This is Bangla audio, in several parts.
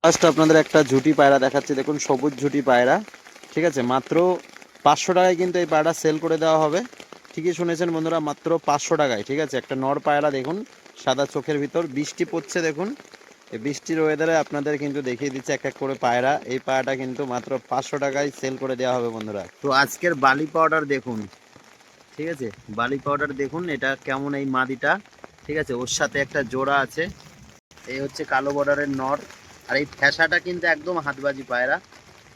ফার্স্ট আপনাদের একটা ঝুটি পায়রা দেখাচ্ছি, দেখুন সবুজ ঝুটি পায়রা, ঠিক আছে। মাত্র 500 টাকায় কিন্তু এই পায়রাটা সেল করে দেওয়া হবে। ঠিকই শুনেছেন বন্ধুরা, মাত্র 500 টাকায়, ঠিক আছে। একটা নর পায়রা দেখুন, সাদা চোখের ভিতর, বৃষ্টি পড়ছে দেখুন। এই বৃষ্টির ওয়েদারে আপনাদের কিন্তু দেখিয়ে দিচ্ছে এক এক করে পায়রা। এই পায়রাটা কিন্তু মাত্র 500 টাকায় সেল করে দেওয়া হবে বন্ধুরা। তো আজকের বালি পাউডার দেখুন, ঠিক আছে, বালি পাউডার দেখুন এটা কেমন, এই মাদিটা, ঠিক আছে, ওর সাথে একটা জোড়া আছে। এই হচ্ছে কালো বর্ডারের নর, আর এই ফ্যাসাটা কিন্তু একদম হাতবাজি পায়রা,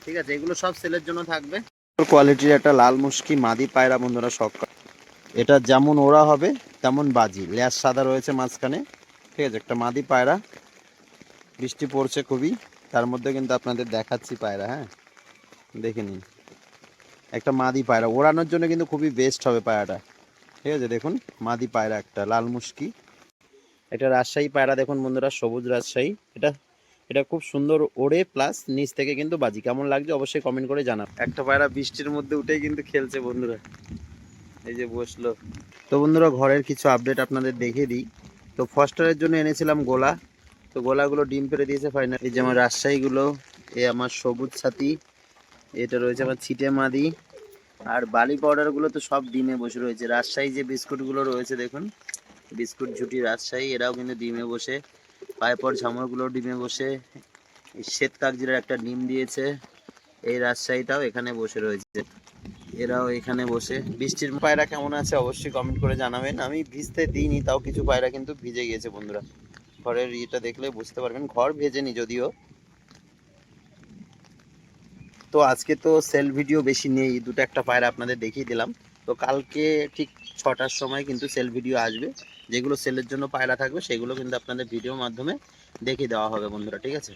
ঠিক আছে। এগুলো সব সেলের জন্য থাকবে। কোয়ালিটির একটা লাল মুশকি মাদি পায়রা বন্ধুরা, শখ। এটা যেমন ওরা হবে তেমন বাজি, ল্যাস সাদা রয়েছে মাঝখানে, ঠিক আছে। একটা মাদি পায়রা, বৃষ্টি পড়ছে খুবই, তার মধ্যে কিন্তু আপনাদের দেখাচ্ছি পায়রা, হ্যাঁ দেখে নিন। একটা মাদি পায়রা ওড়ানোর জন্য কিন্তু খুবই বেস্ট হবে পায়রাটা, ঠিক আছে। দেখুন মাদি পায়রা একটা লাল মুশকি, এটা রাজশাহী পায়রা দেখুন বন্ধুরা, সবুজ রাজশাহী। এটা এটা খুব সুন্দর ওড়ে, প্লাস নিচ থেকে কিন্তু বাজি। কেমন লাগছে অবশ্যই কমেন্ট করে জানাও। একটা পায়রা বৃষ্টির মধ্যে উঠেই কিন্তু খেলছে বন্ধুরা, এই যে বসলো। তো বন্ধুরা ঘরের কিছু আপডেট আপনাদের দেখিয়ে দিই। তো ফস্টারের জন্য এনেছিলাম গোলা, তো গোলাগুলো ডিম পেড়ে দিয়েছে ফাইনাল। এই যে আমার রাজশাহীগুলো, এ আমার সবুজ সাথী, এটা রয়েছে আমার ছিটে মাদি, আর বালি পাউডারগুলো তো সব ডিমে বসে রয়েছে। রাজশাহী যে বিস্কুটগুলো রয়েছে দেখুন, বিস্কুট ঝুটি রাজশাহী, এরাও কিন্তু ডিমে বসে। পাইপর ঝামরগুলো ডিমে বসে। এই শ্বেত কাকজিরার একটা ডিম দিয়েছে, এই রাজশাহীটাও এখানে বসে রয়েছে, এরাও এখানে বসে। বৃষ্টির পায়রা কেমন আছে অবশ্যই কমেন্ট করে জানাবেন। আমি ভিজতে দিইনি, তাও কিছু পায়রা কিন্তু ভিজে গিয়েছে বন্ধুরা। ঘরের ইয়েটা দেখলে বুঝতে পারবেন, ঘর ভেজেনি যদিও। তো আজকে তো সেল ভিডিও বেশি নেই, দুটো একটা পায়রা আপনাদের দেখিয়ে দিলাম। তো কালকে ঠিক 6টার সময় কিন্তু সেল ভিডিও আসবে, যেগুলো সেলের জন্য পায়রা থাকবে সেগুলো কিন্তু আপনাদের ভিডিওর মাধ্যমে দেখিয়ে দেওয়া হবে বন্ধুরা, ঠিক আছে।